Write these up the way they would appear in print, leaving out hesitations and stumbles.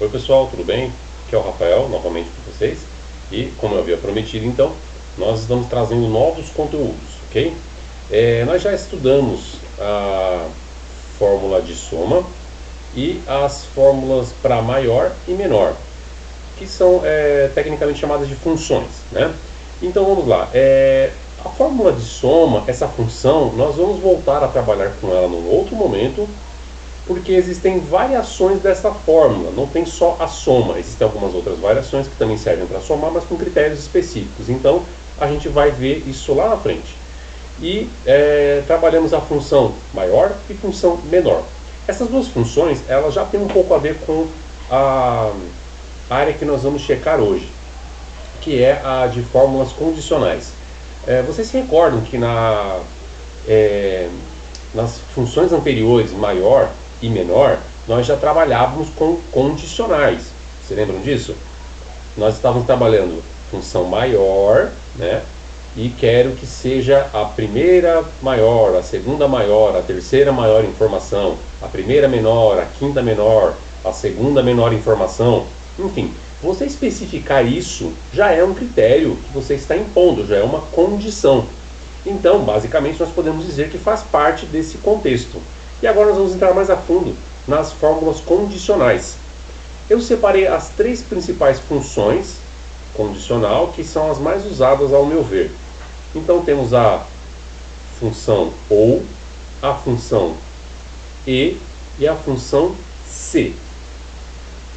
Oi pessoal, tudo bem? Aqui é o Rafael, novamente com vocês. E como eu havia prometido, então, nós estamos trazendo novos conteúdos, ok? Nós já estudamos a fórmula de soma e as fórmulas para maior e menor, que são tecnicamente chamadas de funções, né? Então vamos lá. A fórmula de soma, essa função, nós vamos voltar a trabalhar com ela num outro momento, porque existem variações dessa fórmula, não tem só a soma, existem algumas outras variações que também servem para somar, mas com critérios específicos. Então a gente vai ver isso lá na frente. E trabalhamos a função maior e função menor. Essas duas funções, elas já têm um pouco a ver com a área que nós vamos checar hoje, que é a de fórmulas condicionais. Vocês se recordam que nas funções anteriores, maior e menor, nós já trabalhávamos com condicionais. Vocês lembram disso? Nós estávamos trabalhando função maior, né? E quero que seja a primeira maior, a segunda maior, a terceira maior informação, a primeira menor, a quinta menor, a segunda menor informação. Enfim, você especificar isso já é um critério que você está impondo, já é uma condição. Então, basicamente, nós podemos dizer que faz parte desse contexto. E agora nós vamos entrar mais a fundo nas fórmulas condicionais. Eu separei as três principais funções condicional, que são as mais usadas ao meu ver. Então temos a função OU, a função E e a função C.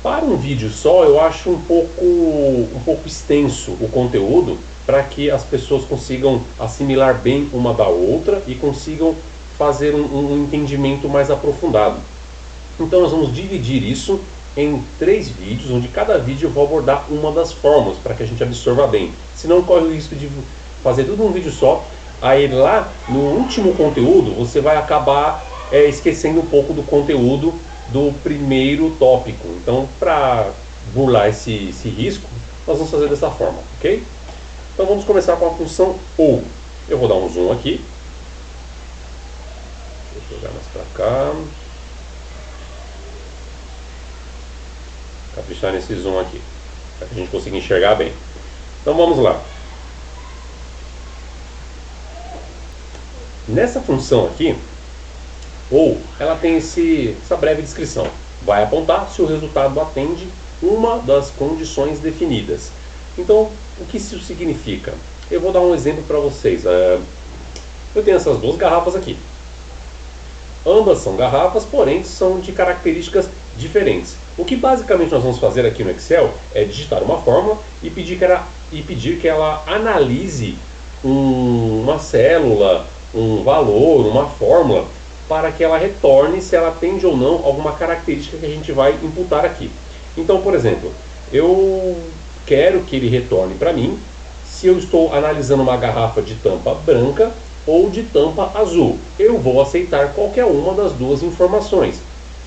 Para um vídeo só, eu acho um pouco extenso o conteúdo, para que as pessoas consigam assimilar bem uma da outra e consigam fazer um entendimento mais aprofundado. Então nós vamos dividir isso em 3 vídeos, onde cada vídeo eu vou abordar uma das fórmulas, para que a gente absorva bem. Senão corre o risco de fazer tudo num vídeo só, aí lá no último conteúdo você vai acabar esquecendo um pouco do conteúdo do primeiro tópico. Então, para burlar esse risco, nós vamos fazer dessa forma, ok? Então vamos começar com a função OU. Eu vou dar um zoom aqui. Deixa eu jogar mais para cá. Caprichar nesse zoom aqui, para que a gente consiga enxergar bem. Então vamos lá. Nessa função aqui, OU, ela tem essa breve descrição. Vai apontar se o resultado atende uma das condições definidas. Então, o que isso significa? Eu vou dar um exemplo para vocês. Eu tenho essas duas garrafas aqui. Ambas são garrafas, porém são de características diferentes. O que basicamente nós vamos fazer aqui no Excel é digitar uma fórmula e pedir que ela analise uma célula, um valor, uma fórmula, para que ela retorne se ela atende ou não alguma característica que a gente vai imputar aqui. Então, por exemplo, eu quero que ele retorne para mim se eu estou analisando uma garrafa de tampa branca ou de tampa azul. Eu vou aceitar qualquer uma das duas informações,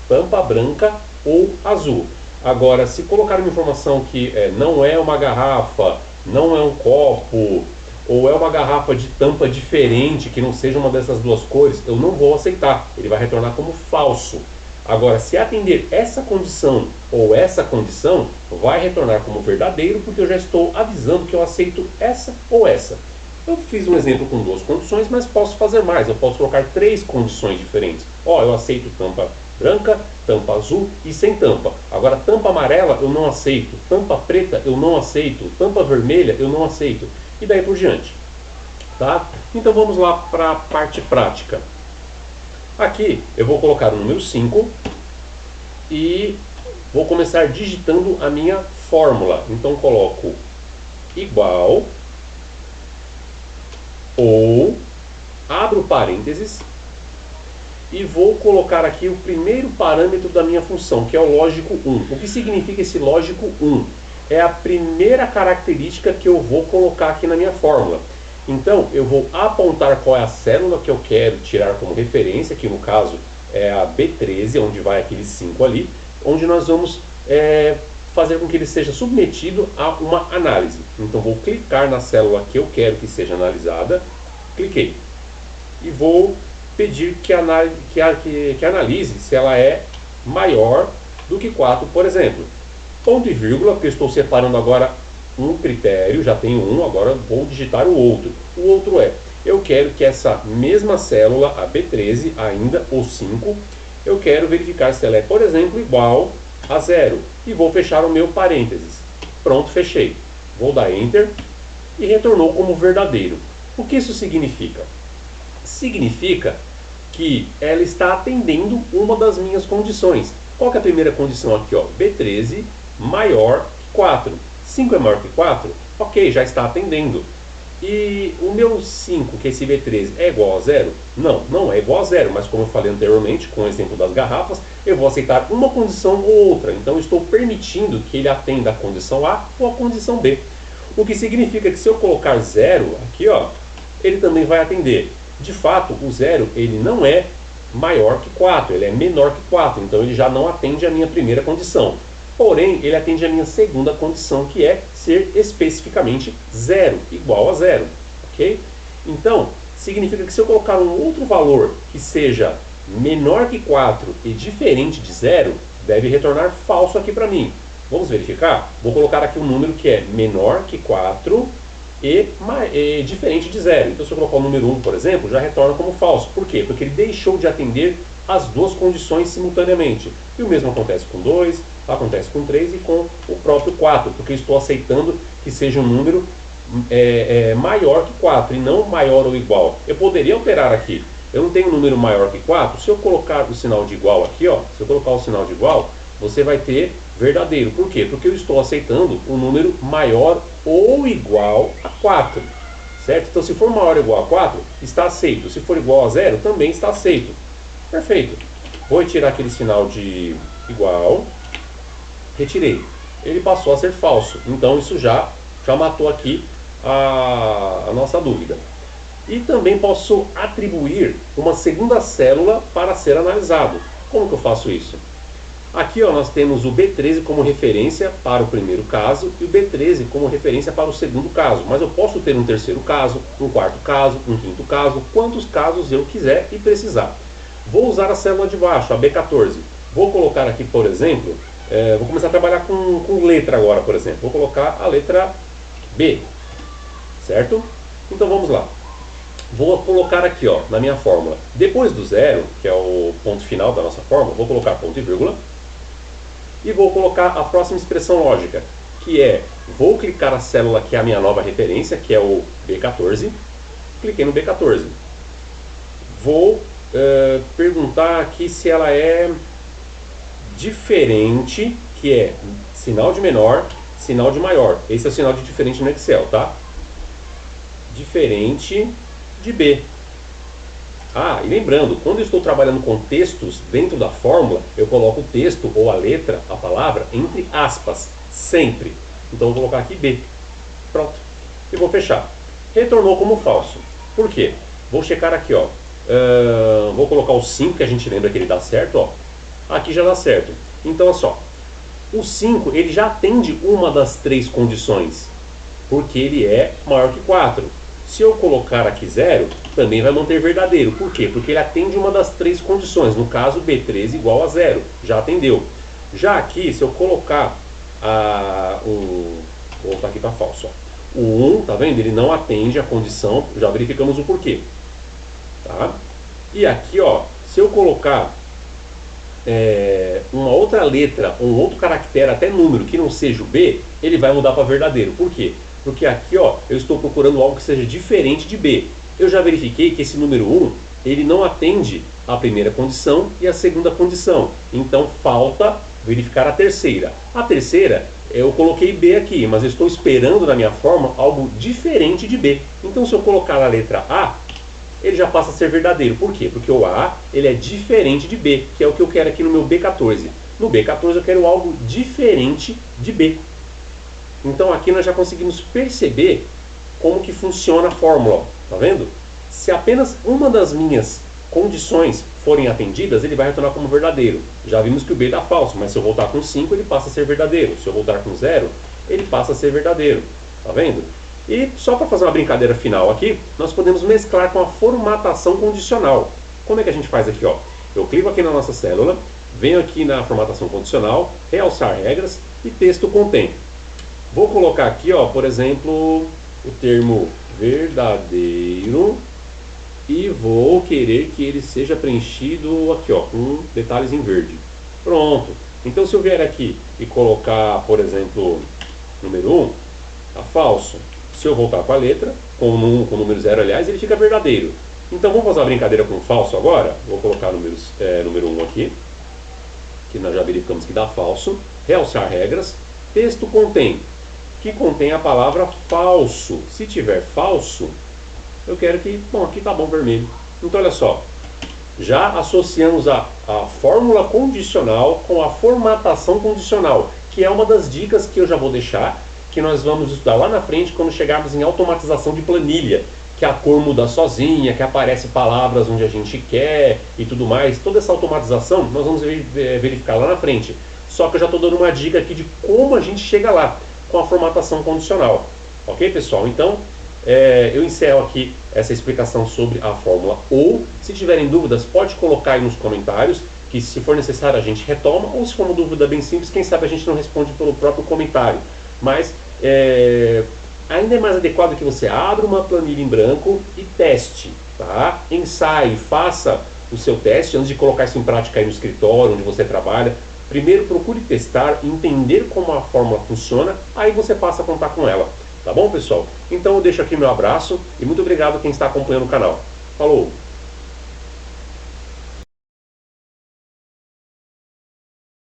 tampa branca ou azul. Agora, se colocar uma informação que não é uma garrafa, não é um copo, ou é uma garrafa de tampa diferente, que não seja uma dessas duas cores, eu não vou aceitar. Ele vai retornar como falso. Agora, se atender essa condição ou essa condição, vai retornar como verdadeiro, porque eu já estou avisando que eu aceito essa ou essa. Eu fiz um exemplo com 2 condições, mas posso fazer mais. Eu posso colocar 3 condições diferentes. Eu aceito tampa branca, tampa azul e sem tampa. Agora, tampa amarela eu não aceito, tampa preta eu não aceito, tampa vermelha eu não aceito. E daí por diante. Tá? Então vamos lá para a parte prática. Aqui eu vou colocar o número 5 e vou começar digitando a minha fórmula. Então coloco igual ou, abro parênteses e vou colocar aqui o primeiro parâmetro da minha função, que é o lógico 1. O que significa esse lógico 1? É a primeira característica que eu vou colocar aqui na minha fórmula. Então eu vou apontar qual é a célula que eu quero tirar como referência, que no caso é a B13, onde vai aquele 5 ali, onde nós vamos fazer com que ele seja submetido a uma análise. Então vou clicar na célula que eu quero que seja analisada, cliquei, e vou pedir que analise se ela é maior do que 4, por exemplo. Ponto e vírgula, porque eu estou separando agora um critério, já tenho um, agora vou digitar o outro. O outro é, eu quero que essa mesma célula, a B13, ainda, ou 5, eu quero verificar se ela é, por exemplo, igual a 0. E vou fechar o meu parênteses. Pronto, fechei. Vou dar Enter e retornou como verdadeiro. O que isso significa? Significa que ela está atendendo uma das minhas condições. Qual que é a primeira condição aqui? Ó? B13 maior que 4. 5 é maior que 4? Ok, já está atendendo. E o meu 5, que é esse B13, é igual a 0? Não, não é igual a 0, mas como eu falei anteriormente, com o exemplo das garrafas, eu vou aceitar uma condição ou outra. Então eu estou permitindo que ele atenda a condição A ou a condição B. O que significa que se eu colocar 0 aqui, ó, ele também vai atender. De fato, o 0 ele não é maior que 4, ele é menor que 4, então ele já não atende a minha primeira condição. Porém, ele atende a minha segunda condição, que é ser especificamente 0, igual a 0. Ok? Então, significa que se eu colocar um outro valor que seja menor que 4 e diferente de 0, deve retornar falso aqui para mim. Vamos verificar? Vou colocar aqui um número que é menor que 4 e diferente de 0. Então, se eu colocar o número 1, por exemplo, já retorna como falso. Por quê? Porque ele deixou de atender as duas condições simultaneamente. E o mesmo acontece com 2, acontece com 3 e com o próprio 4, porque eu estou aceitando que seja um número maior que 4 e não maior ou igual. Eu poderia alterar aqui. Eu não tenho um número maior que 4. Se eu colocar o sinal de igual aqui, ó, se eu colocar o sinal de igual, você vai ter verdadeiro. Por quê? Porque eu estou aceitando um número maior ou igual a 4. Certo? Então, se for maior ou igual a 4, está aceito. Se for igual a 0, também está aceito. Perfeito. Vou retirar aquele sinal de igual. Retirei. Ele passou a ser falso. Então, isso já matou aqui a nossa dúvida. E também posso atribuir uma segunda célula para ser analisado. Como que eu faço isso? Aqui ó, nós temos o B13 como referência para o primeiro caso e o B13 como referência para o segundo caso. Mas eu posso ter um terceiro caso, um quarto caso, um quinto caso, quantos casos eu quiser e precisar. Vou usar a célula de baixo, a B14. Vou colocar aqui, por exemplo, vou começar a trabalhar com letra agora, por exemplo. Vou colocar a letra B, certo? Então vamos lá. Vou colocar aqui ó, na minha fórmula, depois do zero, que é o ponto final da nossa fórmula, vou colocar ponto e vírgula. E vou colocar a próxima expressão lógica, que é, vou clicar a célula que é a minha nova referência, que é o B14. Cliquei no B14. Vou perguntar aqui se ela é diferente, que é sinal de menor, sinal de maior. Esse é o sinal de diferente no Excel, tá? Diferente de B. Ah, e lembrando, quando eu estou trabalhando com textos dentro da fórmula, eu coloco o texto ou a letra, a palavra, entre aspas, sempre. Então eu vou colocar aqui B. Pronto. E vou fechar. Retornou como falso. Por quê? Vou checar aqui, ó. Vou colocar o 5, que a gente lembra que ele dá certo, ó. Aqui já dá certo. Então, olha só. O 5, ele já atende uma das três condições, porque ele é maior que 4. Se eu colocar aqui 0, também vai manter verdadeiro. Por quê? Porque ele atende uma das três condições. No caso, B13 igual a 0. Já atendeu. Já aqui, se eu colocar vou voltar aqui para falso. Ó. O 1, tá vendo? Ele não atende a condição. Já verificamos o porquê. Tá? E aqui, ó, se eu colocar uma outra letra, um outro caractere, até número, que não seja o B, ele vai mudar para verdadeiro. Por quê? Porque aqui ó, eu estou procurando algo que seja diferente de B. Eu já verifiquei que esse número 1, ele não atende a primeira condição e a segunda condição. Então falta verificar a terceira. A terceira, eu coloquei B aqui, mas eu estou esperando na minha forma algo diferente de B. Então se eu colocar a letra A, ele já passa a ser verdadeiro. Por quê? Porque o A ele é diferente de B, que é o que eu quero aqui no meu B14. No B14 eu quero algo diferente de B. Então aqui nós já conseguimos perceber como que funciona a fórmula, tá vendo? Se apenas uma das minhas condições forem atendidas, ele vai retornar como verdadeiro. Já vimos que o B dá falso, mas se eu voltar com 5, ele passa a ser verdadeiro. Se eu voltar com 0, ele passa a ser verdadeiro, tá vendo? E só para fazer uma brincadeira final aqui, nós podemos mesclar com a formatação condicional. Como é que a gente faz aqui? Ó? Eu clico aqui na nossa célula, venho aqui na formatação condicional, realçar regras e texto contém. Vou colocar aqui, ó, por exemplo, o termo verdadeiro e vou querer que ele seja preenchido aqui, ó, com detalhes em verde. Pronto. Então, se eu vier aqui e colocar, por exemplo, número 1, tá falso. Se eu voltar com a letra, com o número 0, aliás, ele fica verdadeiro. Então, vamos fazer uma brincadeira com falso agora? Vou colocar número 1 aqui, que nós já verificamos que dá falso. Realçar regras. Texto contém, que contém a palavra falso. Se tiver falso, eu quero que, bom, aqui tá bom vermelho. Então, olha só, já associamos a fórmula condicional com a formatação condicional, que é uma das dicas que eu já vou deixar, que nós vamos estudar lá na frente quando chegarmos em automatização de planilha, que a cor muda sozinha, que aparece palavras onde a gente quer e tudo mais. Toda essa automatização nós vamos verificar lá na frente. Só que eu já estou dando uma dica aqui de como a gente chega lá com a formatação condicional. Ok, pessoal? Então, eu encerro aqui essa explicação sobre a fórmula ou, se tiverem dúvidas, pode colocar aí nos comentários, que se for necessário a gente retoma, ou se for uma dúvida bem simples, quem sabe a gente não responde pelo próprio comentário. Mas ainda é mais adequado que você abra uma planilha em branco e teste, tá? Ensaie, faça o seu teste antes de colocar isso em prática aí no escritório, onde você trabalha. Primeiro procure testar, entender como a fórmula funciona, aí você passa a contar com ela. Tá bom, pessoal? Então eu deixo aqui meu abraço e muito obrigado a quem está acompanhando o canal. Falou!